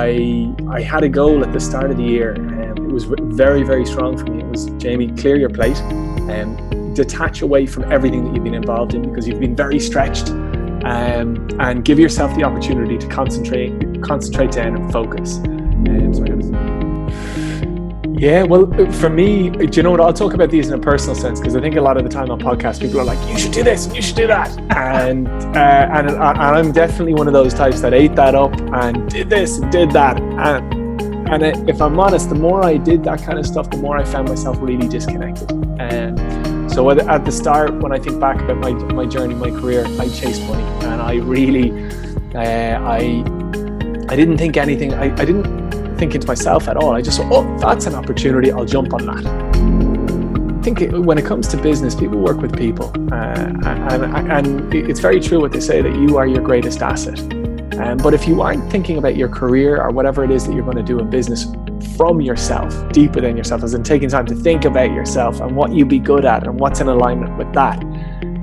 I had a goal at the start of the year. It was very, very strong for me. It was, Jamie, clear your plate and detach away from everything that you've been involved in because you've been very stretched, and give yourself the opportunity to concentrate down and focus. Yeah, well, for me, do you know what? I'll talk about these in a personal sense because I think a lot of the time on podcasts, people are like, "You should do this and you should do that," and I'm definitely one of those types that ate that up and did this and did that. And if I'm honest, the more I did that kind of stuff, the more I found myself really disconnected. So at the start, when I think back about my journey, my career, I chased money, and I really, I didn't think anything. I didn't think into myself at all. I just thought, oh, that's an opportunity, I'll jump on that. I think when it comes to business, people work with people, and it's very true what they say, that you are your greatest asset. But if you aren't thinking about your career or whatever it is that you're going to do in business from yourself, deep within yourself, as in taking time to think about yourself and what you'd be good at and what's in alignment with that,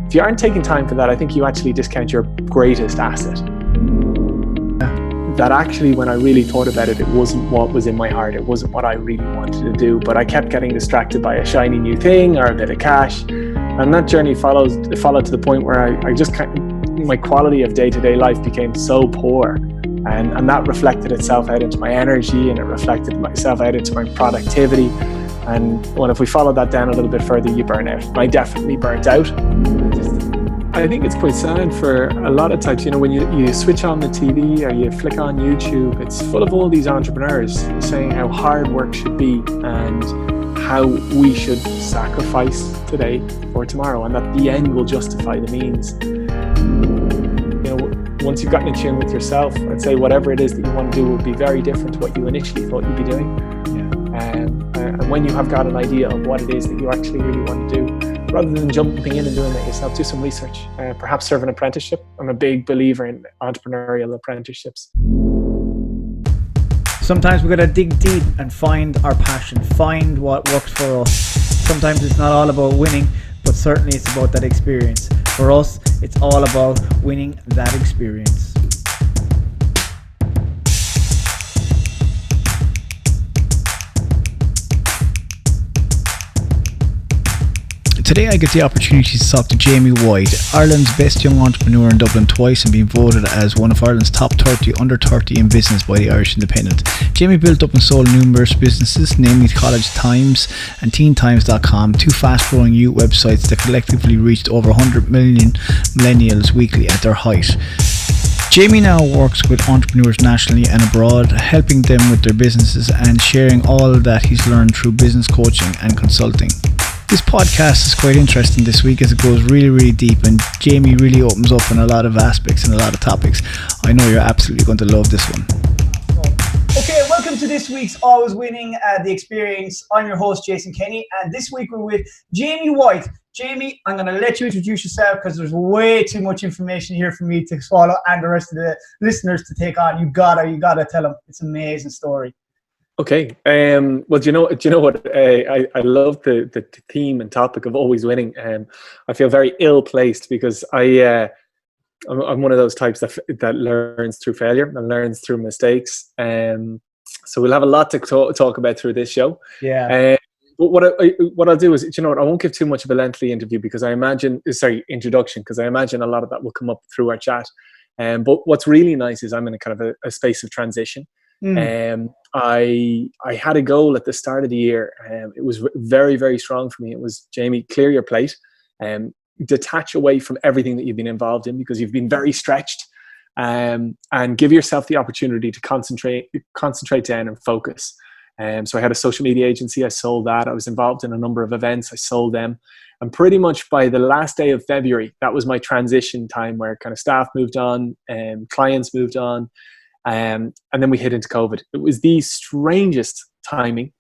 if you aren't taking time for that, I think you actually discount your greatest asset. That actually, when I really thought about it, it wasn't what was in my heart. It wasn't what I really wanted to do, but I kept getting distracted by a shiny new thing or a bit of cash. And that journey followed to the point where I just my quality of day-to-day life became so poor. And that reflected itself out into my energy, and it reflected itself out into my productivity. And if we follow that down a little bit further, you burn out. I definitely burnt out. I think it's quite sad for a lot of types. You know, when you switch on the TV or you flick on YouTube, it's full of all these entrepreneurs saying how hard work should be and how we should sacrifice today for tomorrow, and that the end will justify the means. You know, once you've gotten in tune with yourself, I'd say whatever it is that you want to do will be very different to what you initially thought you'd be doing. And when you have got an idea of what it is that you actually really want to do, rather than jumping in and doing that yourself, do some research, perhaps serve an apprenticeship. I'm a big believer in entrepreneurial apprenticeships. Sometimes we've got to dig deep and find our passion, find what works for us. Sometimes it's not all about winning, but certainly it's about that experience. For us, it's all about winning that experience. Today I get the opportunity to talk to Jamie White, Ireland's best young entrepreneur in Dublin twice and being voted as one of Ireland's top 30 under 30 in business by the Irish Independent. Jamie built up and sold numerous businesses, namely College Times and TeenTimes.com, two fast-growing youth websites that collectively reached over 100 million millennials weekly at their height. Jamie now works with entrepreneurs nationally and abroad, helping them with their businesses and sharing all that he's learned through business coaching and consulting. This podcast is quite interesting this week as it goes really, really deep, and Jamie really opens up on a lot of aspects and a lot of topics. I know you're absolutely going to love this one. Okay, welcome to this week's Always Winning The Experience. I'm your host, Jason Kenny, and this week we're with Jamie White. Jamie, I'm going to let you introduce yourself because there's way too much information here for me to swallow and the rest of the listeners to take on. You gotta tell them. It's an amazing story. Okay. Well, do you know what? I love the theme and topic of always winning. I feel very ill-placed because I'm one of those types that learns through failure and learns through mistakes. So we'll have a lot to talk about through this show. Yeah. But what I'll do is, you know what? I won't give too much of a lengthy introduction because I imagine a lot of that will come up through our chat. But what's really nice is I'm in a kind of a space of transition. I had a goal at the start of the year. It was very, very strong for me. It was, Jamie, clear your plate, detach away from everything that you've been involved in because you've been very stretched, and give yourself the opportunity to concentrate down and focus. So I had a social media agency. I sold that. I was involved in a number of events. I sold them. And pretty much by the last day of February, that was my transition time where kind of staff moved on and clients moved on. And then we hit into COVID. It was the strangest timing.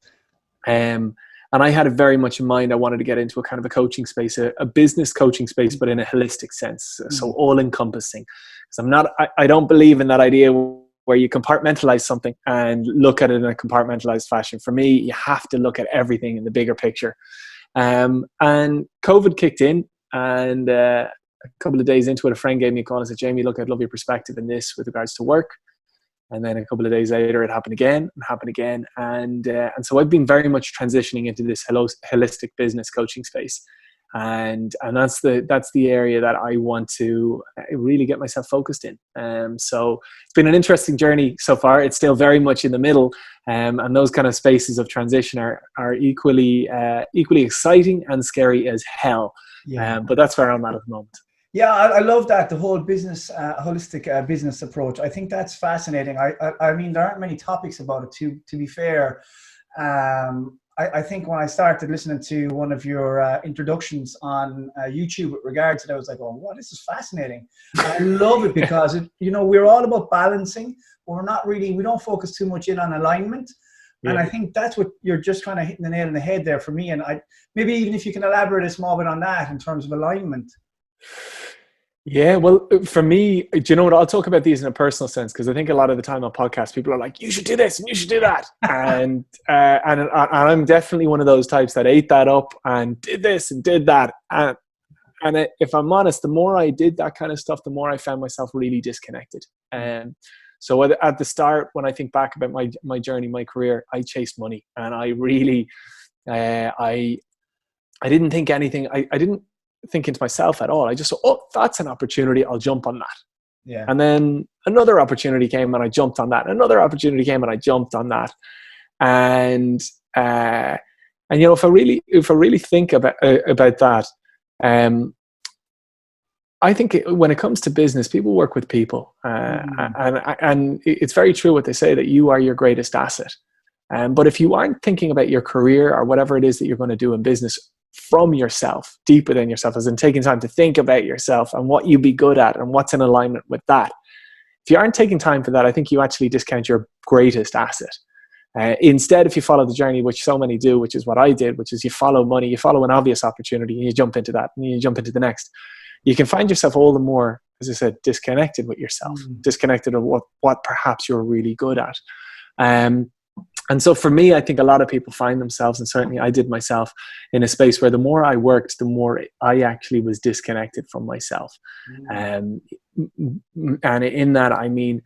And I had it very much in mind. I wanted to get into a kind of a coaching space, a business coaching space, but in a holistic sense. So all encompassing. Because I don't believe in that idea where you compartmentalize something and look at it in a compartmentalized fashion. For me, you have to look at everything in the bigger picture. And COVID kicked in, and a couple of days into it, a friend gave me a call and said, Jamie, look, I'd love your perspective in this with regards to work. And then a couple of days later, it happened again and happened again. And so I've been very much transitioning into this holistic business coaching space. And that's the area that I want to really get myself focused in. So it's been an interesting journey so far. It's still very much in the middle, and those kind of spaces of transition are equally exciting and scary as hell. But that's where I'm at the moment. Yeah, I love that, the whole business, holistic business approach. I think that's fascinating. I mean, there aren't many topics about it, to be fair. I think when I started listening to one of your introductions on YouTube with regards to it, I was like, oh, wow, this is fascinating. I love it because, we're all about balancing, but we don't focus too much in on alignment. Yeah. And I think that's what you're just kind of hitting the nail on the head there for me. And maybe even if you can elaborate a small bit on that in terms of alignment. Yeah, well, for me, do you know what? I'll talk about these in a personal sense, because I think a lot of the time on podcasts, people are like, you should do this and you should do that. and I'm definitely one of those types that ate that up and did this and did that. And if I'm honest, the more I did that kind of stuff, the more I found myself really disconnected. So at the start, when I think back about my journey, my career, I chased money, and I really, I didn't think anything. I didn't think into myself at all. I just thought, oh, that's an opportunity, I'll jump on that. Yeah. And then another opportunity came and I jumped on that. Another opportunity came and I jumped on that. And if I really think about that, I think when it comes to business, people work with people, and it's very true what they say, that you are your greatest asset. But if you aren't thinking about your career or whatever it is that you're going to do in business from yourself, deeper than yourself, as in taking time to think about yourself and what you'd be good at and what's in alignment with that. If you aren't taking time for that, I think you actually discount your greatest asset. Instead, if you follow the journey, which so many do, which is what I did, which is you follow money, you follow an obvious opportunity and you jump into that and you jump into the next, you can find yourself all the more, as I said, disconnected with yourself, disconnected of what perhaps you're really good at. And so for me, I think a lot of people find themselves, and certainly I did myself, in a space where the more I worked, the more I actually was disconnected from myself. And in that, I mean,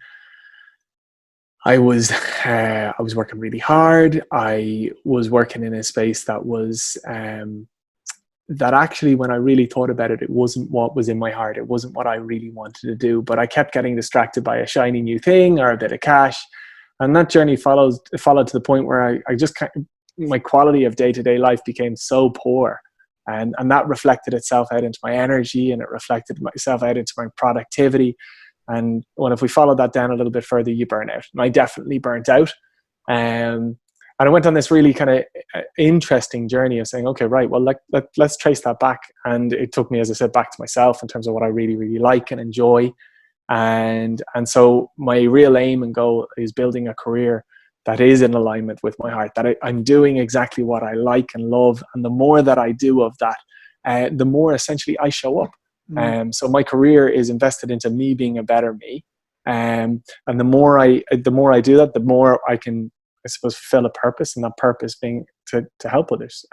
I was working really hard. I was working in a space that was, that actually, when I really thought about it, it wasn't what was in my heart. It wasn't what I really wanted to do, but I kept getting distracted by a shiny new thing or a bit of cash. And that journey followed to the point where I just my quality of day-to-day life became so poor. And that reflected itself out into my energy, and it reflected itself out into my productivity. And if we follow that down a little bit further, you burn out. And I definitely burnt out. And I went on this really kind of interesting journey of saying, okay, right, well, let's trace that back. And it took me, as I said, back to myself in terms of what I really, really like and enjoy. And so my real aim and goal is building a career that is in alignment with my heart, that I'm doing exactly what I like and love. And the more that I do of that, the more essentially I show up. So my career is invested into me being a better me. And the more I do that, the more I can, I suppose, fulfill a purpose, and that purpose being to help others.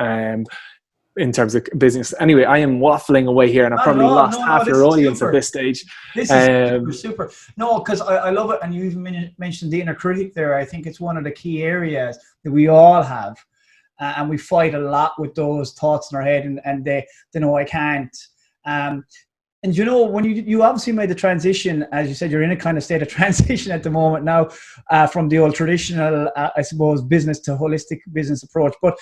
In terms of business. Anyway, I am waffling away here, and I've probably lost half your audience at this stage. This is super. No, because I love it. And you even mentioned the inner critic there. I think it's one of the key areas that we all have. And we fight a lot with those thoughts in our head, and they know I can't. And when you obviously made the transition, as you said, you're in a kind of state of transition at the moment now, from the old traditional, I suppose, business to holistic business approach. But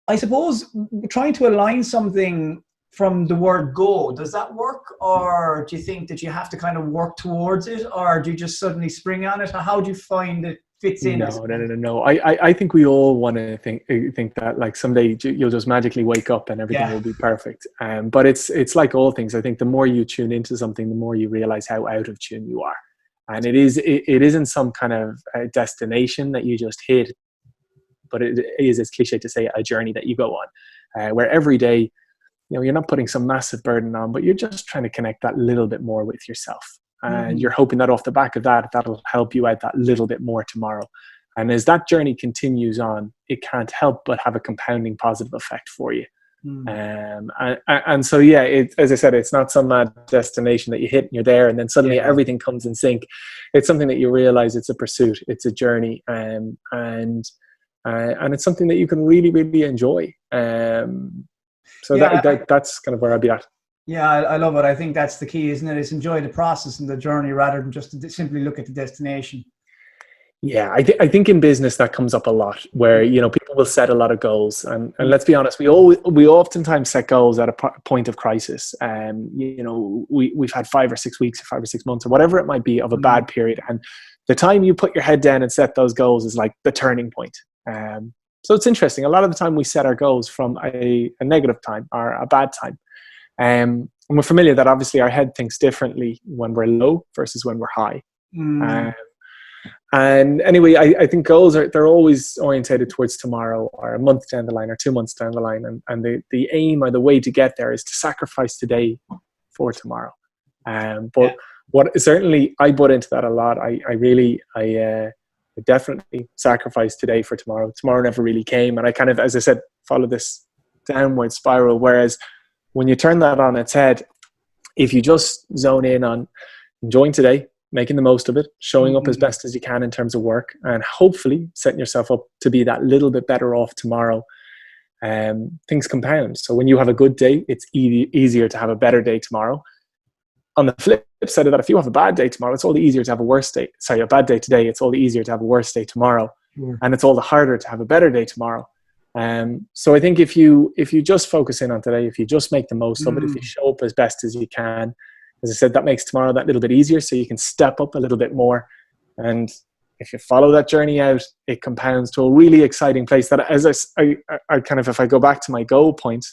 I suppose trying to align something from the word go, does that work? Or do you think that you have to kind of work towards it? Or do you just suddenly spring on it? How do you find it fits in? No. I think we all want to think that like someday you'll just magically wake up and everything will be perfect. But it's like all things. I think the more you tune into something, the more you realize how out of tune you are. And it isn't some kind of destination that you just hit, but it is, as cliche to say, a journey that you go on, where every day, you're not putting some massive burden on, but you're just trying to connect that little bit more with yourself. And you're hoping that off the back of that, that'll help you out that little bit more tomorrow. And as that journey continues on, it can't help but have a compounding positive effect for you. And so, yeah, as I said, it's not some mad destination that you hit and you're there and then suddenly everything comes in sync. It's something that you realize it's a pursuit, it's a journey, and it's something that you can really, really enjoy. So that's kind of where I'd be at. Yeah, I love it. I think that's the key, isn't it? It's enjoy the process and the journey rather than just to simply look at the destination. Yeah, I think in business that comes up a lot, where people will set a lot of goals, and let's be honest, we oftentimes set goals at a point of crisis. We've had 5 or 6 weeks or 5 or 6 months or whatever it might be of a bad period, and the time you put your head down and set those goals is like the turning point. So it's interesting. A lot of the time we set our goals from a negative time or a bad time, and we're familiar that obviously our head thinks differently when we're low versus when we're high. And anyway, I think goals they're always orientated towards tomorrow or a month down the line or 2 months down the line. And the aim or the way to get there is to sacrifice today for tomorrow. But what certainly I butt into that a lot. I definitely sacrifice today for tomorrow. Tomorrow never really came. And I kind of, as I said, follow this downward spiral. Whereas when you turn that on its head, if you just zone in on enjoying today, making the most of it, showing up as best as you can in terms of work, and hopefully setting yourself up to be that little bit better off tomorrow, things compound. So when you have a good day, it's easier to have a better day tomorrow. On the flip side of that, if you have a bad day tomorrow, it's all the easier to have a bad day today. It's all the easier to have a worse day tomorrow. And it's all the harder to have a better day tomorrow. So I think if you just focus in on today, if you just make the most of it, if you show up as best as you can, as I said, that makes tomorrow that little bit easier, so you can step up a little bit more. And if you follow that journey out, it compounds to a really exciting place that, as I kind of, if I go back to my goal point,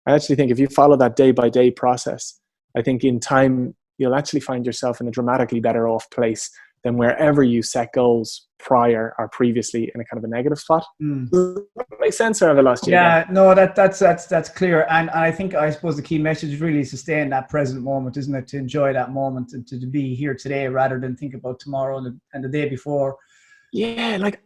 I actually think if you follow that day by day process, I think in time, you'll actually find yourself in a dramatically better off place than wherever you set goals prior or previously in a kind of a negative spot. Does that make sense, or have I lost you? Yeah, no, that's clear. And I think, I suppose the key message really is to stay in that present moment, isn't it? To enjoy that moment and to be here today rather than think about tomorrow and the day before. Yeah, like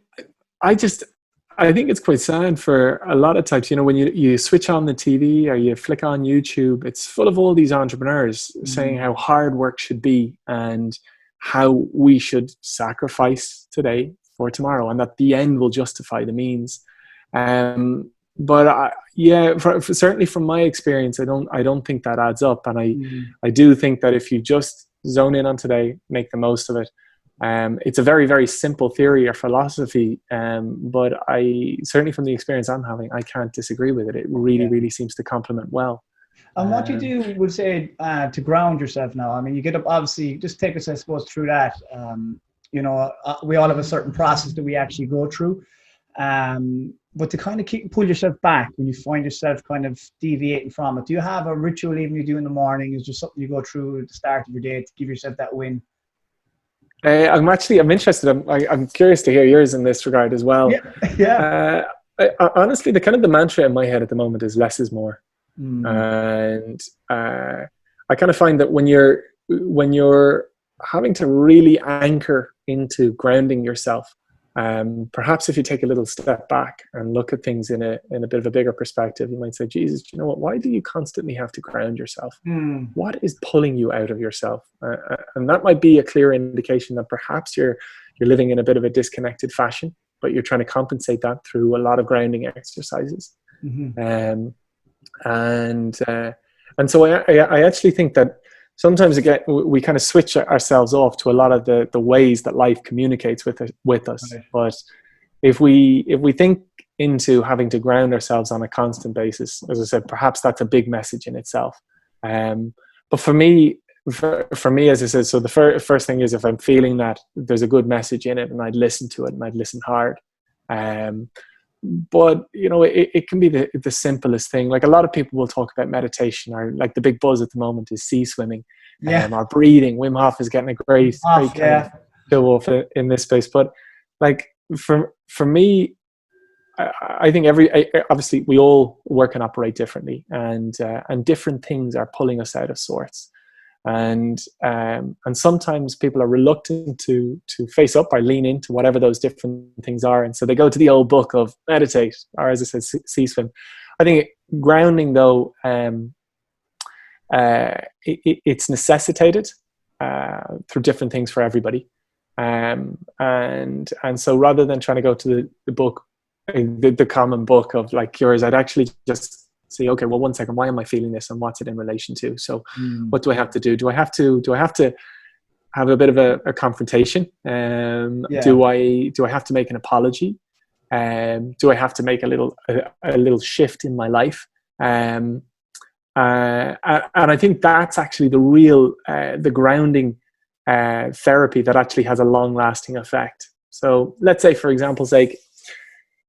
I think it's quite sad for a lot of types. When you switch on the TV or you flick on YouTube, it's full of all these entrepreneurs saying how hard work should be and how we should sacrifice today for tomorrow, and that the end will justify the means. But certainly from my experience, I don't think that adds up. And I do think that if you just zone in on today, make the most of it. It's a very, very simple theory or philosophy, but I certainly, from the experience I'm having, I can't disagree with it. It really, really seems to complement well. And what you do, would say, to ground yourself now? I mean, you get up, obviously, just take us, I suppose, through that. We all have a certain process that we actually go through. But to kind of pull yourself back when you find yourself kind of deviating from it, do you have a ritual even you do in the morning? Is there something you go through at the start of your day to give yourself that win? I'm interested. I'm curious to hear yours in this regard as well. Yeah. Honestly, the kind of the mantra in my head at the moment is less is more. And I kind of find that when you're having to really anchor into grounding yourself, perhaps if you take a little step back and look at things in a bit of a bigger perspective, you might say, Jesus, do you know what? Why do you constantly have to ground yourself? What is pulling you out of yourself? And that might be a clear indication that perhaps you're living in a bit of a disconnected fashion, but you're trying to compensate that through a lot of grounding exercises. And so I actually think that sometimes again we kind of switch ourselves off to a lot of the ways that life communicates with us. Okay. But if we think into having to ground ourselves on a constant basis, as I said, perhaps that's a big message in itself. But for me, as I said, so the first thing is, if I'm feeling that there's a good message in it, and I'd listen to it and I'd listen hard. But it can be the simplest thing. Like a lot of people will talk about meditation, or like the big buzz at the moment is sea swimming, or breathing. Wim Hof is getting a great kind of show off in this space. But like for me, I think obviously we all work and operate differently, and different things are pulling us out of sorts. And sometimes people are reluctant to face up or lean into whatever those different things are, and so they go to the old book of meditate, or as I said, sea swim. I think grounding though, it's necessitated through different things for everybody. And so rather than trying to go to the book, the common book of like cures, I'd actually just say, okay, well, 1 second, why am I feeling this, and what's it in relation to? So what do I have to do? Do I have to have a bit of a confrontation? Do I have to make an apology? Do I have to make a little shift in my life? And I think that's actually the real the grounding therapy that actually has a long-lasting effect. So let's say, for example's sake,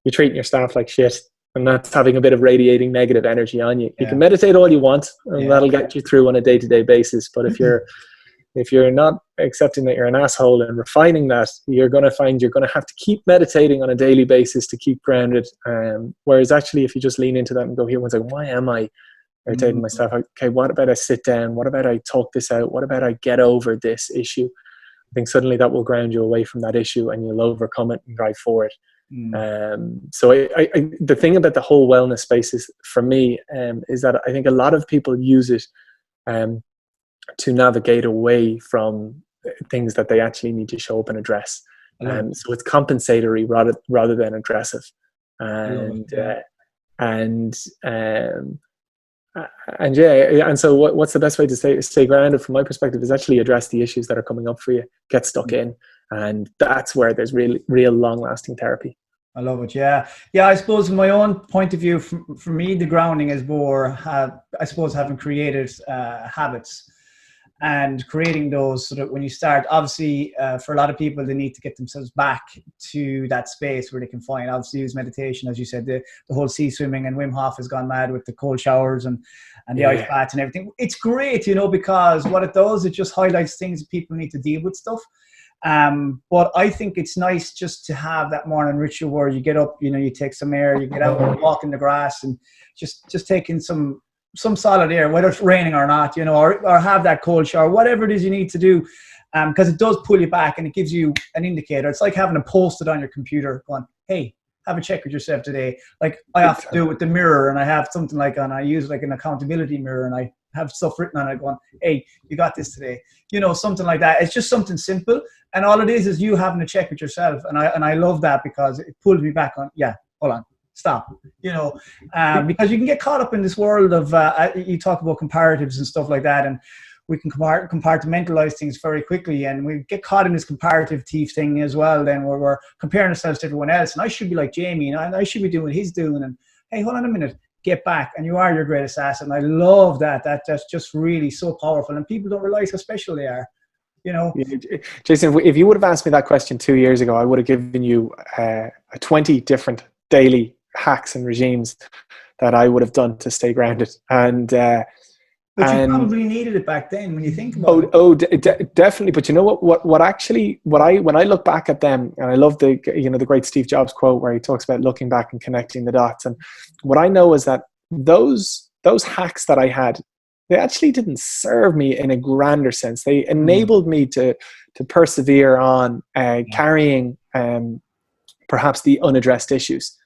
you're treating your staff like shit, and that's having a bit of radiating negative energy on you. You can meditate all you want, and that'll get you through on a day-to-day basis. But if you're not accepting that you're an asshole and refining that, you're going to find you're going to have to keep meditating on a daily basis to keep grounded. Whereas actually, if you just lean into that and go, here, one second, why am I irritating myself? Okay, what about I sit down? What about I talk this out? What about I get over this issue? I think suddenly that will ground you away from that issue, and you'll overcome it and drive forward. So the thing about the whole wellness space is, for me, is that I think a lot of people use it to navigate away from things that they actually need to show up and address. So it's compensatory rather than aggressive. And so what's the best way to stay grounded from my perspective is actually address the issues that are coming up for you, get stuck in, and that's where there's real long-lasting therapy. I love it. Yeah. I suppose from my own point of view, for me, the grounding is more, I suppose, having created habits and creating those, so that when you start, obviously, for a lot of people, they need to get themselves back to that space where they can find, obviously, use meditation, as you said, the whole sea swimming, and Wim Hof has gone mad with the cold showers and the ice baths and everything. It's great, because what it does, it just highlights things that people need to deal with stuff. But I think it's nice just to have that morning ritual where you get up, you take some air, you get out and walk in the grass, and just taking some solid air, whether it's raining or not, or have that cold shower, whatever it is you need to do, because it does pull you back and it gives you an indicator. It's like having a post-it on your computer going, hey, have a check with yourself today. Like I have to do it with the mirror, and I have something like, and I use like an accountability mirror, and I have stuff written on it going, hey, you got this today, something like that. It's just something simple, and all it is you having a check with yourself, and I love that, because it pulls me back on, hold on, stop, because you can get caught up in this world of you talk about comparatives and stuff like that, and we can compartmentalize things very quickly, and we get caught in this comparative thief thing as well, then where we're comparing ourselves to everyone else, and I should be like Jamie, and I should be doing what he's doing, and hey, hold on a minute, get back, and you are your greatest asset. And I love that's just really so powerful, and people don't realize how special they are. Jason, if you would have asked me that question 2 years ago, I would have given you 20 different daily hacks and regimes that I would have done to stay grounded. But you probably needed it back then when you think about it. Definitely. But you know what actually, when I look back at them, and I love the great Steve Jobs quote where he talks about looking back and connecting the dots. And what I know is that those hacks that I had, they actually didn't serve me in a grander sense. They enabled me to persevere on carrying perhaps the unaddressed issues.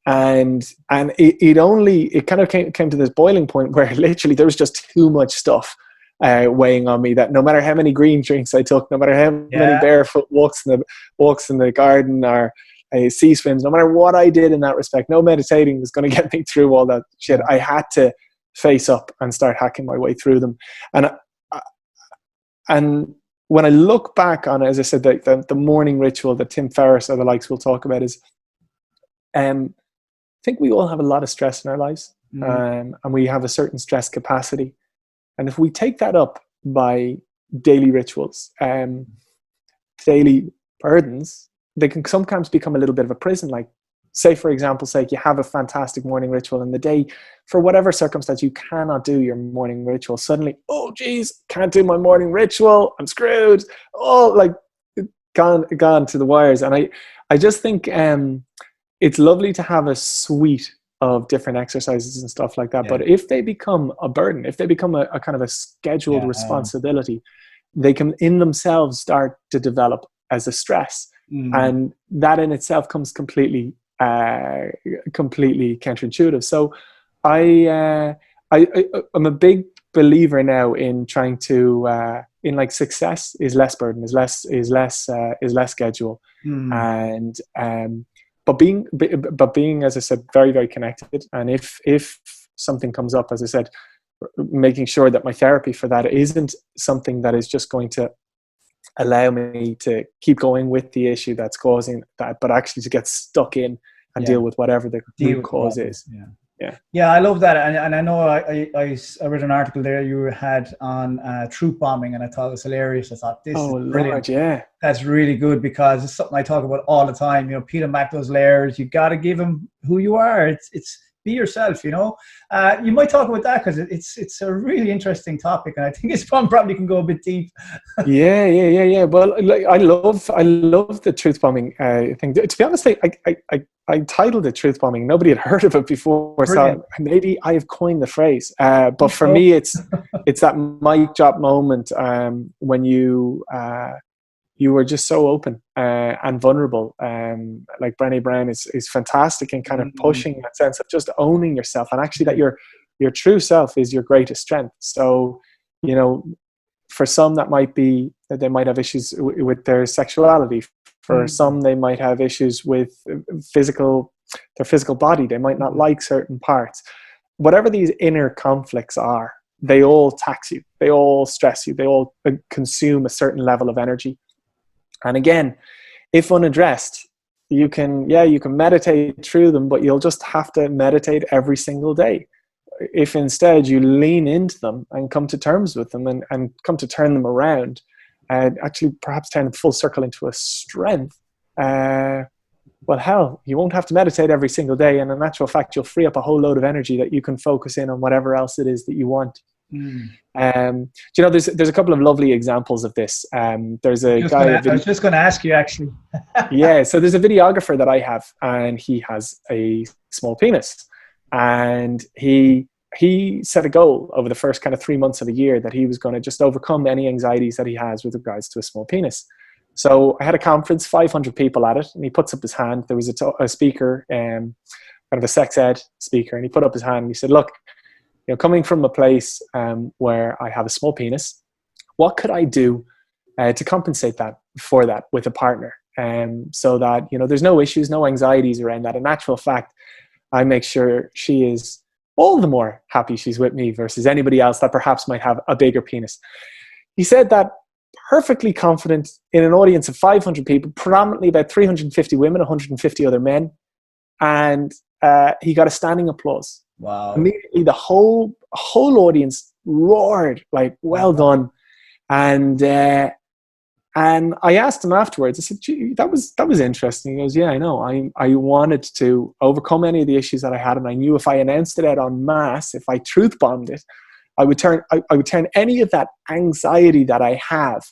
And it kind of came to this boiling point where literally there was just too much stuff weighing on me, that no matter how many green drinks I took, no matter how many barefoot walks in the garden or sea swims, no matter what I did in that respect, no meditating was going to get me through all that shit. I had to face up and start hacking my way through them. And when I look back on it, as I said, the morning ritual that Tim Ferriss or the likes will talk about is, I think we all have a lot of stress in our lives, and we have a certain stress capacity. And if we take that up by daily rituals, daily burdens, they can sometimes become a little bit of a prison. Like, say, for example, you have a fantastic morning ritual, and the day, for whatever circumstance, you cannot do your morning ritual. Suddenly, oh, geez, can't do my morning ritual. I'm screwed. Oh, like gone to the wires. And I just think it's lovely to have a suite of different exercises and stuff like that. But if they become a burden, if they become a kind of a scheduled responsibility, they can in themselves start to develop as a stress. And that in itself comes completely counterintuitive. So I'm a big believer now in trying to in like success is less burden, is less schedule, and but being, as I said, very, very connected. And if something comes up, as I said, making sure that my therapy for that isn't something that is just going to allow me to keep going with the issue that's causing that, but actually to get stuck in and deal with whatever the root cause is. Yeah, I love that. And I know I read an article there you had on truth bombing, and I thought it was hilarious. I thought, this is brilliant. Lord, that's really good, because it's something I talk about all the time. You know, peeling back those layers. You got to give them who you are. It's be yourself, you know. You might talk about that, because it's a really interesting topic, and I think it's probably can go a bit deep. Yeah. Well, like, I love the truth bombing thing. To be honest, I titled it truth bombing. Nobody had heard of it before, brilliant. So maybe I have coined the phrase. But for me, it's that mic drop moment when you were just so open and vulnerable. Like Brené Brown is fantastic in kind of pushing that sense of just owning yourself, and actually that your true self is your greatest strength. So, you know, for some that might be that they might have issues with their sexuality. For some, they might have issues with their physical body. They might not like certain parts. Whatever these inner conflicts are, they all tax you. They all stress you. They all consume a certain level of energy. And again, if unaddressed, you can meditate through them, but you'll just have to meditate every single day. If instead you lean into them and come to terms with them and come to turn them around, and actually perhaps turn them full circle into a strength, well, hell, you won't have to meditate every single day. And in actual fact, you'll free up a whole load of energy that you can focus in on whatever else it is that you want. You know, there's a couple of lovely examples of this. There's a guy. I was just going to ask you, actually. Yeah, so there's a videographer that I have, and he has a small penis, and he set a goal over the first kind of 3 months of a year that he was going to just overcome any anxieties that he has with regards to a small penis. So I had a conference, 500 people at it, and he puts up his hand. There was a speaker, kind of a sex ed speaker, and he put up his hand and he said, look, you know, coming from a place where I have a small penis, what could I do to compensate for that with a partner? So that, you know, there's no issues, no anxieties around that. In actual fact, I make sure she is all the more happy she's with me versus anybody else that perhaps might have a bigger penis. He said that perfectly confident in an audience of 500 people, predominantly about 350 women, 150 other men. And he got a standing applause. Wow. Immediately the whole audience roared, like, well done. And I asked him afterwards, I said, gee, that was interesting. He goes, yeah, I know. I wanted to overcome any of the issues that I had, and I knew if I announced it out en masse, if I truth bombed it, I would turn any of that anxiety that I have.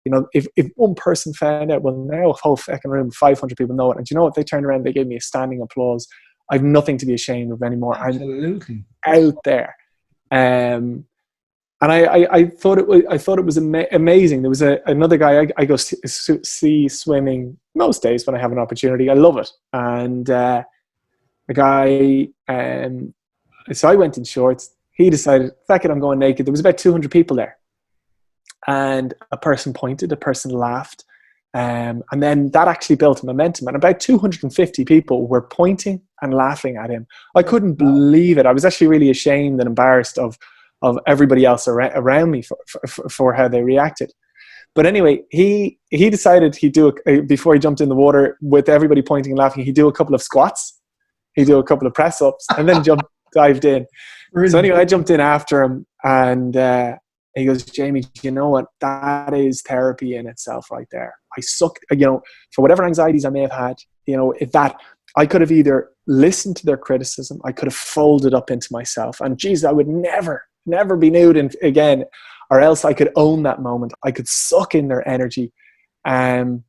You know, if one person found out, well, now a whole fucking room of 500 people know it. And do you know what? They turned around, they gave me a standing applause. I've nothing to be ashamed of anymore. Absolutely. I'm out there. And I thought it was amazing. There was another guy I go see swimming most days when I have an opportunity. I love it. And a guy, so I went in shorts. He decided, fuck it, I'm going naked. There was about 200 people there. And a person pointed, a person laughed. And then that actually built momentum. And about 250 people were pointing and laughing at him. I couldn't believe it. I was actually really ashamed and embarrassed of everybody else around me for how they reacted. But anyway, he decided he'd do before he jumped in the water with everybody pointing and laughing, he'd do a couple of squats, he'd do a couple of press ups, and then dived in. Really? So anyway, I jumped in after him, and he goes, Jamie, you know what? That is therapy in itself right there. I sucked, you know, for whatever anxieties I may have had, you know, that I could have either listened to their criticism, I could have folded up into myself, and geez, I would never be nude again, or else I could own that moment. I could suck in their energy, and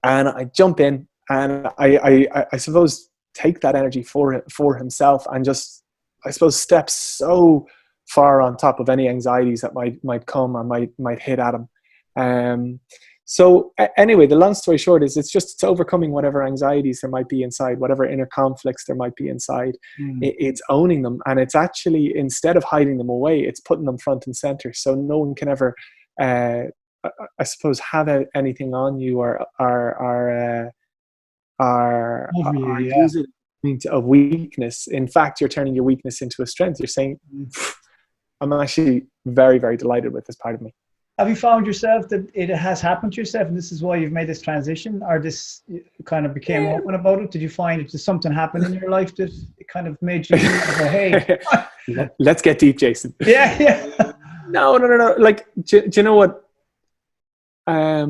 I jump in, and I suppose take that energy for himself, and just, I suppose, step so far on top of any anxieties that might come or might hit at him. So anyway, the long story short is it's overcoming whatever anxieties there might be inside, whatever inner conflicts there might be inside. It's owning them, and it's actually, instead of hiding them away, it's putting them front and center, so no one can ever, I suppose, have anything on you or use it of weakness. In fact, you're turning your weakness into a strength. You're saying, I'm actually very, very delighted with this part of me. Have you found yourself that it has happened to yourself and this is why you've made this transition, or this kind of became open about it? Did you find it, did something happen in your life that it kind of made you go, hey, let's get deep, Jason? Yeah. No. Like, do you know what? I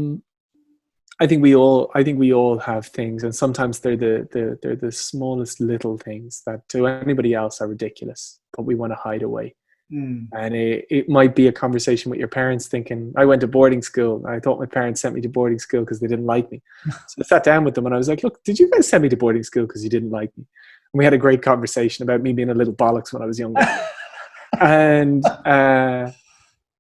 think we all have things, and sometimes they're the smallest little things that to anybody else are ridiculous, but we want to hide away. And it might be a conversation with your parents thinking, I went to boarding school. I thought my parents sent me to boarding school because they didn't like me. So I sat down with them and I was like, look, did you guys send me to boarding school because you didn't like me? And we had a great conversation about me being a little bollocks when I was younger.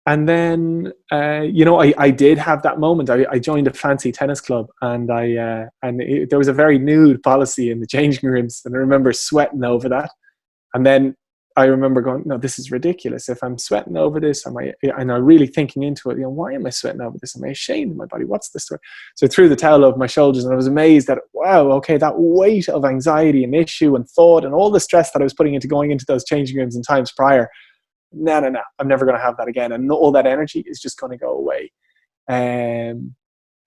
And then, I did have that moment. I joined a fancy tennis club, and there was a very nude policy in the changing rooms, and I remember sweating over that. And then I remember going, no, this is ridiculous. If I'm sweating over this, and I'm really thinking into it, why am I sweating over this? Am I ashamed of my body? What's the story? So I threw the towel over my shoulders, and I was amazed that, wow, okay, that weight of anxiety and issue and thought and all the stress that I was putting into going into those changing rooms in times prior, no, I'm never going to have that again. And all that energy is just going to go away.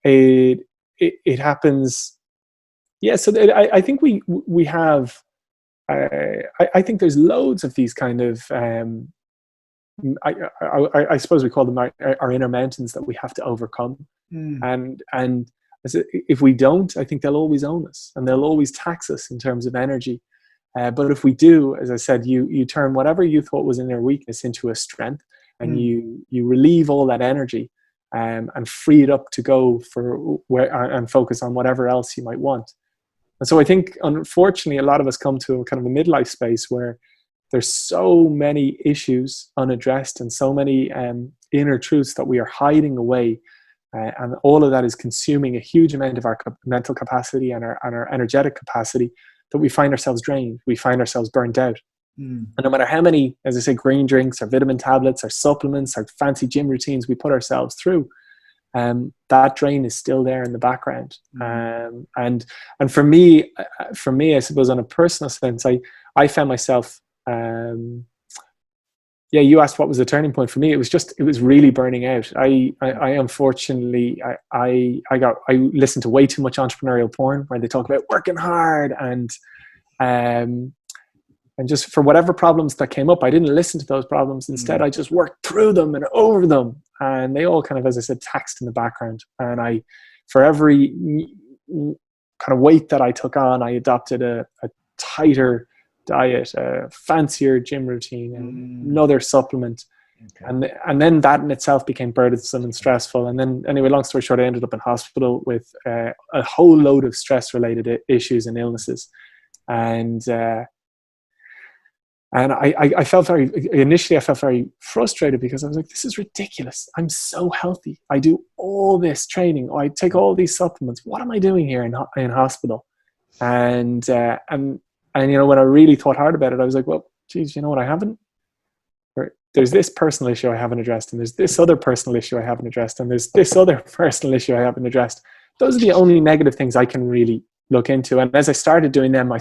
It happens. Yeah. So I think we have, I think there's loads of these kind of, I suppose we call them our inner mountains that we have to overcome. And if we don't, I think they'll always own us, and they'll always tax us in terms of energy. But if we do, as I said, you turn whatever you thought was in their weakness into a strength, and you relieve all that energy, and free it up to go for and focus on whatever else you might want. And so I think, unfortunately, a lot of us come to a kind of a midlife space where there's so many issues unaddressed and so many inner truths that we are hiding away. And all of that is consuming a huge amount of our mental capacity and our energetic capacity, that we find ourselves drained, we find ourselves burnt out. And no matter how many, as I say, green drinks or vitamin tablets or supplements or fancy gym routines we put ourselves through, that drain is still there in the background. And for me, I suppose on a personal sense, I found myself, you asked what was the turning point for me. It was really burning out. I unfortunately, I listened to way too much entrepreneurial porn where they talk about working hard and just for whatever problems that came up, I didn't listen to those problems. Instead, I just worked through them and over them. And they all kind of, as I said, taxed in the background. And for every kind of weight that I took on, I adopted a tighter diet, a fancier gym routine, and another supplement. Okay. And then that in itself became burdensome and stressful. And then, anyway, long story short, I ended up in hospital with a whole load of stress-related issues and illnesses. And I felt initially I felt very frustrated, because I was like, this is ridiculous. I'm so healthy. I do all this training. I take all these supplements. What am I doing here in hospital? And when I really thought hard about it, I was like, well, geez, you know what I haven't? There's this personal issue I haven't addressed, and there's this other personal issue I haven't addressed, and there's this other personal issue I haven't addressed. Those are the only negative things I can really look into. And as I started doing them, I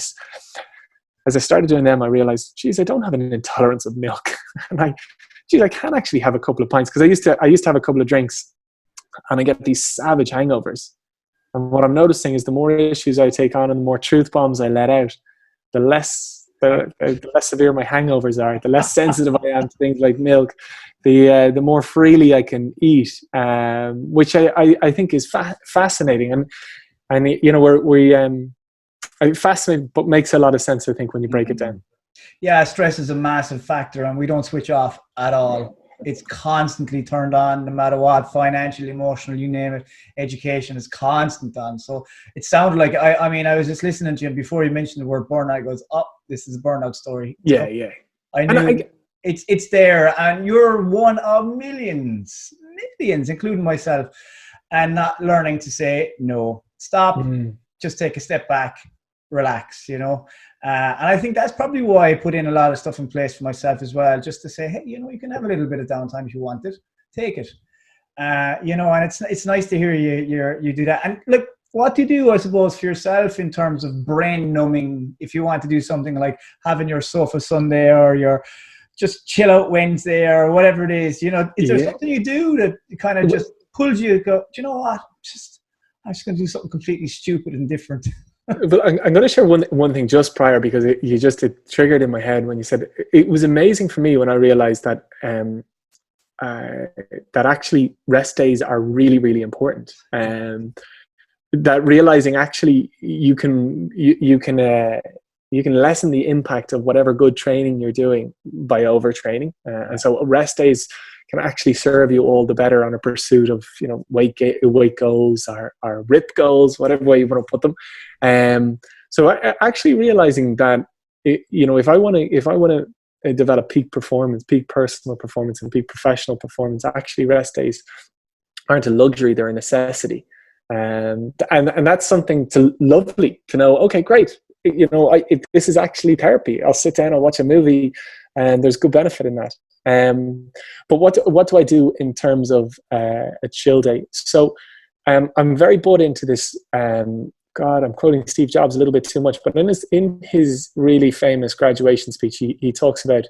realized, geez, I don't have an intolerance of milk. And I can actually have a couple of pints, because I used to have a couple of drinks and I get these savage hangovers. And what I'm noticing is the more issues I take on and the more truth bombs I let out, the less severe my hangovers are, the less sensitive I am to things like milk, the more freely I can eat, which I think is fascinating. And fascinating, but makes a lot of sense, I think, when you break it down. Yeah, stress is a massive factor, and we don't switch off at all. It's constantly turned on, no matter what, financial, emotional, you name it. Education is constant on. So it sounded like, I was just listening to him before you mentioned the word burnout. I goes, oh, this is a burnout story. Yeah. I knew it's there, and you're one of millions, including myself. and not learning to say no, stop, Mm. just take a step back, relax, you know. And I think that's probably why I put in a lot of stuff in place for myself as well, just to say, hey, you know, you can have a little bit of downtime if you want it, take it. You know, and it's nice to hear you do that. And look, what do you do, I suppose, for yourself in terms of brain numbing, if you want to do something like having your sofa Sunday or your just chill out Wednesday or whatever it is, you know, is there something you do that kind of just pulls you, go, do you know what, I'm just going to do something completely stupid and different? But I'm going to share one thing just prior, because it triggered in my head when you said it was amazing for me when I realized that that actually rest days are really, really important. That realizing actually you can lessen the impact of whatever good training you're doing by overtraining, and so rest days can actually serve you all the better on a pursuit of, you know, weight goals or RIP goals, whatever way you want to put them. So actually realizing that, you know, if I want to develop peak performance, peak personal performance, and peak professional performance, actually rest days aren't a luxury; they're a necessity. And that's something lovely to know. Okay, great. You know, this is actually therapy. I'll sit down, I'll watch a movie, and there's good benefit in that. But what do I do in terms of a chill day? So I'm very bought into this. God, I'm quoting Steve Jobs a little bit too much, but in his really famous graduation speech, he talks about,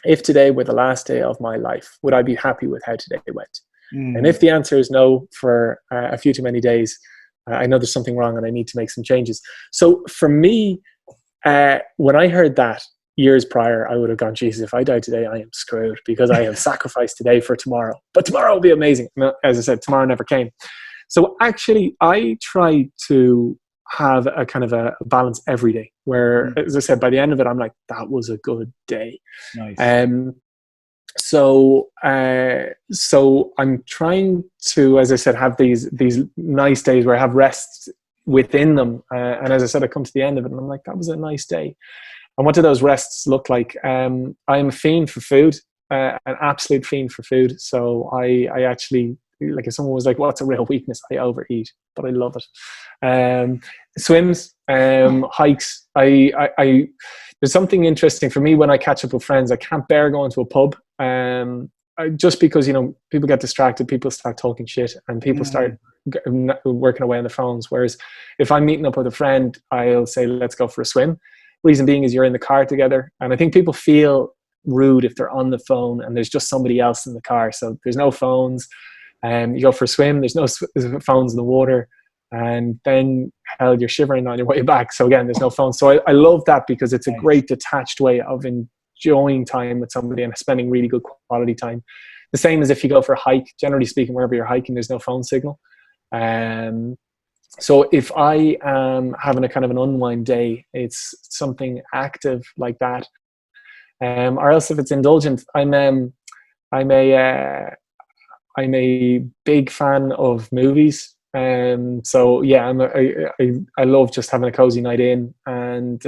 if today were the last day of my life, would I be happy with how today went? And if the answer is no for a few too many days, I know there's something wrong and I need to make some changes. So for me, when I heard that years prior, I would have gone, Jesus, if I die today, I am screwed, because I have sacrificed today for tomorrow. But tomorrow will be amazing. As I said, tomorrow never came. So actually, I try to have a kind of a balance every day where, as I said, by the end of it, I'm like, that was a good day. Nice. So I'm trying to, as I said, have these nice days where I have rests within them. And as I said, I come to the end of it and I'm like, that was a nice day. And what do those rests look like? I'm a fiend for food, an absolute fiend for food. So I actually, like, if someone was like, what's a real weakness? I overeat, but I love it. Swims, hikes. There's something interesting for me when I catch up with friends. I can't bear going to a pub, just because, you know, people get distracted, people start talking shit, and people start working away on the phones. Whereas if I'm meeting up with a friend, I'll say, let's go for a swim. Reason being is you're in the car together, and I think people feel rude if they're on the phone and there's just somebody else in the car. So there's no phones, and you go for a swim, there's no phones in the water. And then, hell, you're shivering on your way back. So again, there's no phone. So I love that, because it's a great detached way of enjoying time with somebody and spending really good quality time. The same as if you go for a hike. Generally speaking, wherever you're hiking, there's no phone signal. So if I am having a kind of an unwind day, it's something active like that. Or else if it's indulgent, I'm a big fan of movies. So yeah, I love just having a cozy night in. And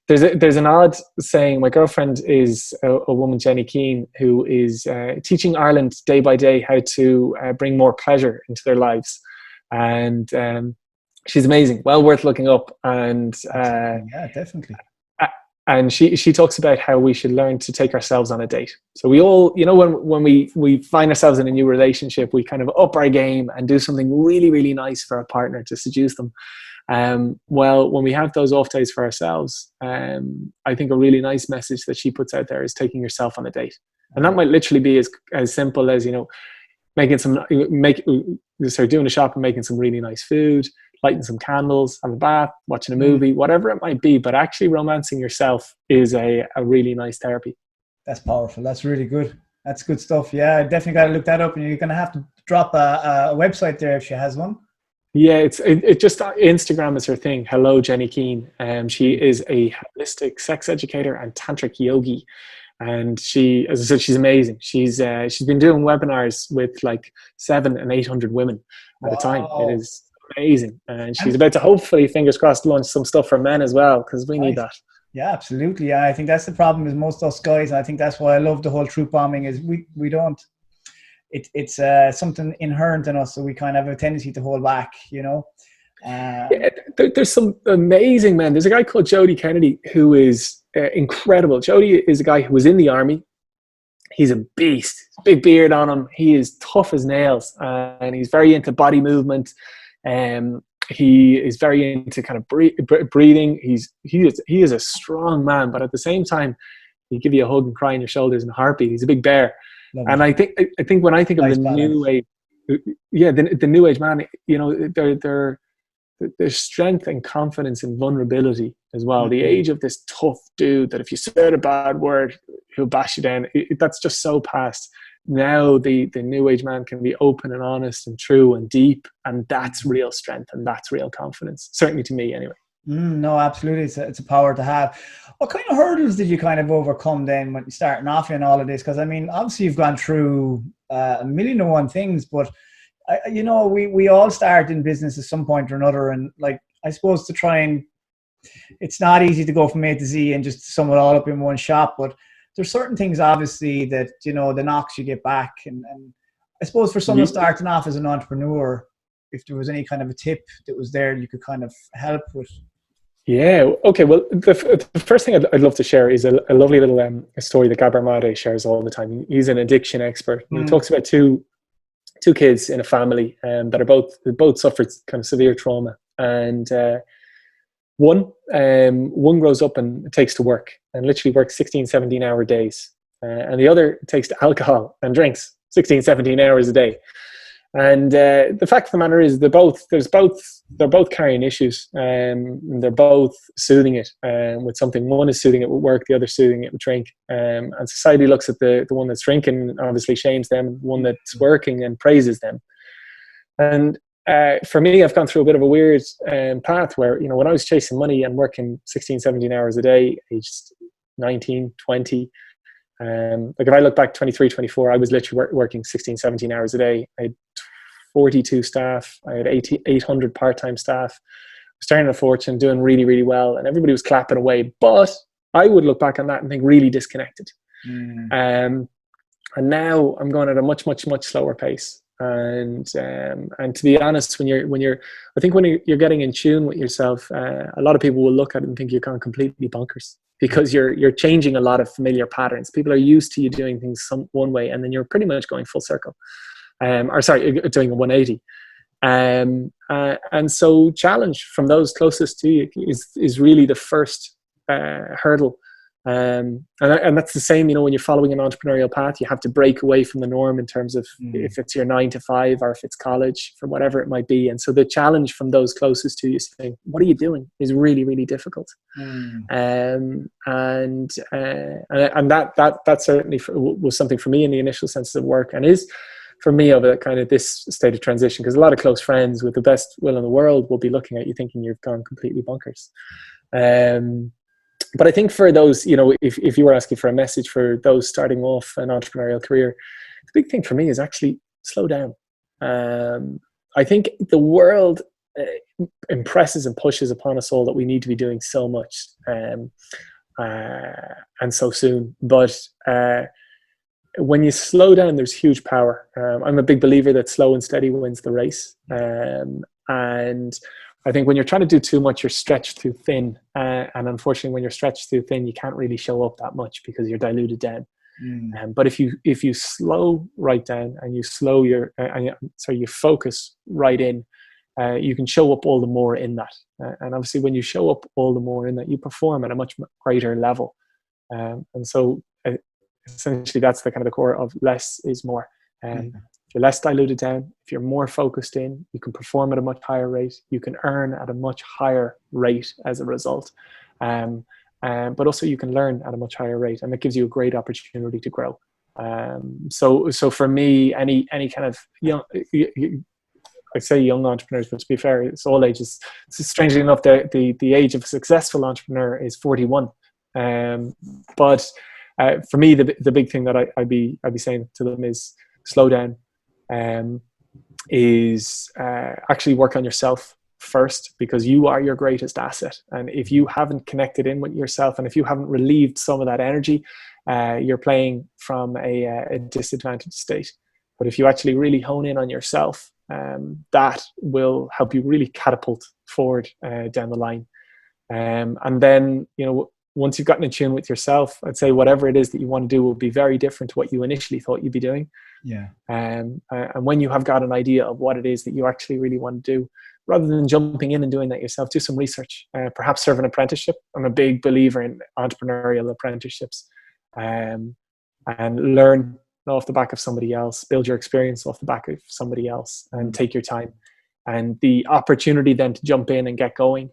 there's an odd saying. My girlfriend is a woman, Jenny Keane, who is teaching Ireland day by day how to bring more pleasure into their lives. And she's amazing, well worth looking up. And yeah, definitely. And she talks about how we should learn to take ourselves on a date. So we all, you know, when we find ourselves in a new relationship, we kind of up our game and do something really, really nice for our partner to seduce them. Well, when we have those off days for ourselves, I think a really nice message that she puts out there is taking yourself on a date. And that might literally be as simple as, you know, doing a shop and making some really nice food, lighting some candles, have a bath, watching a movie, whatever it might be. But actually romancing yourself is a really nice therapy. That's powerful. That's really good. That's good stuff. Yeah, I definitely got to look that up, and you're going to have to drop a website there if she has one. Yeah, it just, Instagram is her thing. Hello, Jenny Keane. She is a holistic sex educator and tantric yogi. And she, as I said, she's amazing. She's been doing webinars with like 700 and 800 women at a time. It is amazing. And she's about to, hopefully, fingers crossed, launch some stuff for men as well, because we need that. Yeah, absolutely. Yeah, I think that's the problem with most of us guys. And I think that's why I love the whole truth bombing is we don't, it's something inherent in us, so we kind of have a tendency to hold back, you know. Yeah, there's some amazing men. There's a guy called Jody Kennedy who is incredible. Jody is a guy who was in the army. He's a beast, big beard on him. He is tough as nails, and he's very into body movement. He is very into kind of breathing. He is a strong man, but at the same time, he'll give you a hug and cry on your shoulders in a heartbeat. He's a big bear. Lovely. And I think when I think Nice of the balance. new age, the new age man, you know, there's strength and confidence and vulnerability as well. The age of this tough dude that if you said a bad word, he'll bash you down. That's just so past. Now the new age man can be open and honest and true and deep, and that's real strength and that's real confidence. Certainly to me, anyway. No, absolutely. It's a power to have. What kind of hurdles did you kind of overcome then when starting off in all of this? Because I mean, obviously you've gone through a million and one things, but you know, we all start in business at some point or another, and like I suppose to try and it's not easy to go from A to Z and just sum it all up in one shot. But there's certain things obviously that, you know, the knocks you get back, and I suppose for someone starting off as an entrepreneur, if there was any kind of a tip that was there you could kind of help with. Yeah. Okay. Well, the first thing I'd love to share is a lovely little a story that Gabor Mate shares all the time. He's an addiction expert. And he talks about two kids in a family that are both suffered kind of severe trauma, and one grows up and takes to work and literally works 16, 17-hour days, and the other takes to alcohol and drinks 16, 17 hours a day. And the fact of the matter is they're both carrying issues, and they're both soothing it with something. One is soothing it with work, the other soothing it with drink. And society looks at the one that's drinking and obviously shames them, the one that's working and praises them. And for me, I've gone through a bit of a weird path where, you know, when I was chasing money and working 16, 17 hours a day, aged 19, 20, like if I look back 23, 24, I was literally working 16, 17 hours a day. I had 42 staff. I had 800 part-time staff. I was earning a fortune, doing really, really well, and everybody was clapping away. But I would look back on that and think really disconnected. And now I'm going at a much, much, much slower pace. And to be honest, when you're getting in tune with yourself, a lot of people will look at it and think you're gone completely bonkers, because you're changing a lot of familiar patterns. People are used to you doing things one way, and then you're pretty much going full circle. Doing a 180. And so challenge from those closest to you is really the first hurdle. And that's the same, you know, when you're following an entrepreneurial path, you have to break away from the norm in terms of if it's your 9 to 5 or if it's college, from whatever it might be. And so the challenge from those closest to you saying, what are you doing, is really, really difficult. And that certainly was something for me in the initial senses of work, and is for me of a kind of this state of transition, because a lot of close friends with the best will in the world will be looking at you thinking you've gone completely bonkers. But I think for those, you know, if you were asking for a message for those starting off an entrepreneurial career, the big thing for me is actually slow down. I think the world impresses and pushes upon us all that we need to be doing so much and so soon. But when you slow down, there's huge power. I'm a big believer that slow and steady wins the race. And I think when you're trying to do too much, you're stretched too thin. And unfortunately, when you're stretched too thin, you can't really show up that much because you're diluted down. But if you slow right down and you slow you focus right in, you can show up all the more in that. And obviously, when you show up all the more in that, you perform at a much greater level. And so essentially, that's the kind of the core of less is more. If you're less diluted down, if you're more focused in, you can perform at a much higher rate. You can earn at a much higher rate as a result. But also you can learn at a much higher rate, and that gives you a great opportunity to grow. So for me, any kind of young, I say young entrepreneurs, but to be fair, it's all ages. Strangely enough, the age of a successful entrepreneur is 41. But for me, the big thing that I'd be saying to them is slow down. Is actually work on yourself first, because you are your greatest asset. And if you haven't connected in with yourself, and if you haven't relieved some of that energy, you're playing from a disadvantaged state. But if you actually really hone in on yourself, that will help you really catapult forward down the line. And then, once you've gotten in tune with yourself, I'd say whatever it is that you want to do will be very different to what you initially thought you'd be doing. Yeah. And when you have got an idea of what it is that you actually really want to do, rather than jumping in and doing that yourself, do some research, perhaps serve an apprenticeship. I'm a big believer in entrepreneurial apprenticeships, and learn off the back of somebody else, build your experience off the back of somebody else, and take your time. And the opportunity then to jump in and get going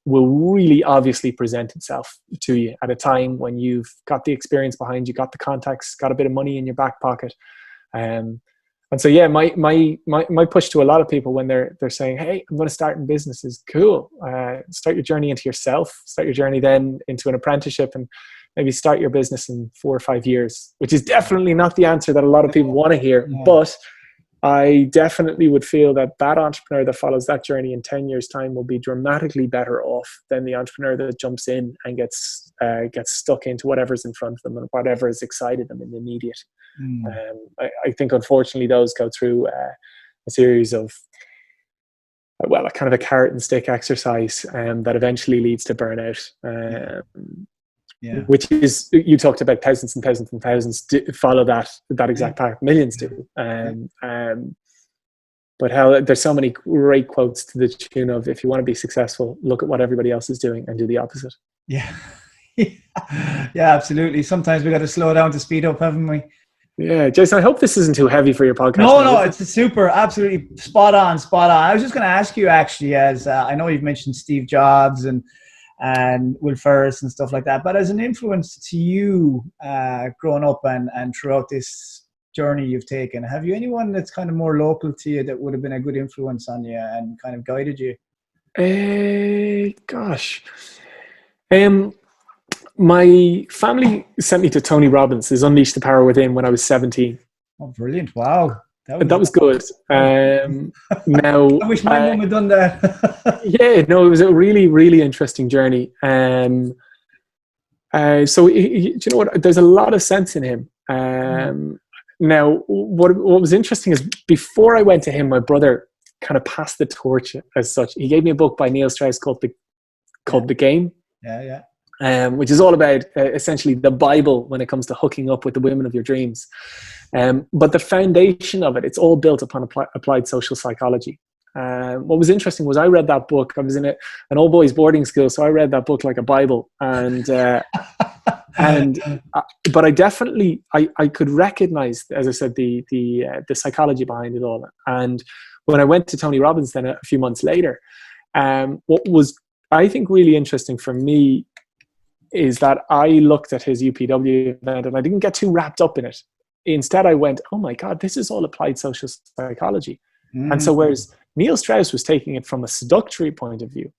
will really obviously present itself to you at a time when you've got the experience behind you, got the contacts, got a bit of money in your back pocket. And so, yeah, my push to a lot of people when they're saying, hey, I'm going to start in business is cool. Start your journey into yourself, start your journey then into an apprenticeship, and maybe start your business in 4 or 5 years, which is definitely not the answer that a lot of people want to hear. Yeah. But I definitely would feel that entrepreneur that follows that journey in 10 years' time will be dramatically better off than the entrepreneur that jumps in and gets stuck into whatever's in front of them and whatever has excited them in the immediate. I think, unfortunately, those go through a series of, a kind of a carrot and stick exercise that eventually leads to burnout. Which is, you talked about thousands and thousands and thousands follow that exact path. Millions do. But how there's so many great quotes to the tune of, if you want to be successful, look at what everybody else is doing and do the opposite. Yeah. Yeah, absolutely. Sometimes we got to slow down to speed up, haven't we? Yeah, Jason, I hope this isn't too heavy for your podcast. No, it's super, absolutely spot on. I was just going to ask you, actually, as I know you've mentioned Steve Jobs and Will Ferris and stuff like that, but as an influence to you growing up and throughout this journey you've taken, have you anyone that's kind of more local to you that would have been a good influence on you and kind of guided you? My family sent me to Tony Robbins' Unleash the Power Within when I was 17. Oh, brilliant. Wow. That was good. Now, I wish my mum had done that. Yeah, no, it was a really, really interesting journey. So, you know what? There's a lot of sense in him. Now, what was interesting is, before I went to him, my brother kind of passed the torch as such. He gave me a book by Neil Strauss called The Game. Yeah. Which is all about essentially the Bible when it comes to hooking up with the women of your dreams. But the foundation of it, it's all built upon applied social psychology. What was interesting was I read that book. I was in an all boys boarding school, so I read that book like a Bible. But I definitely I could recognize, as I said, the psychology behind it all. And when I went to Tony Robbins then a few months later, what was, I think, really interesting for me is that I looked at his UPW event and I didn't get too wrapped up in it. Instead, I went, oh my God, this is all applied social psychology. And so whereas Neil Strauss was taking it from a seductory point of view,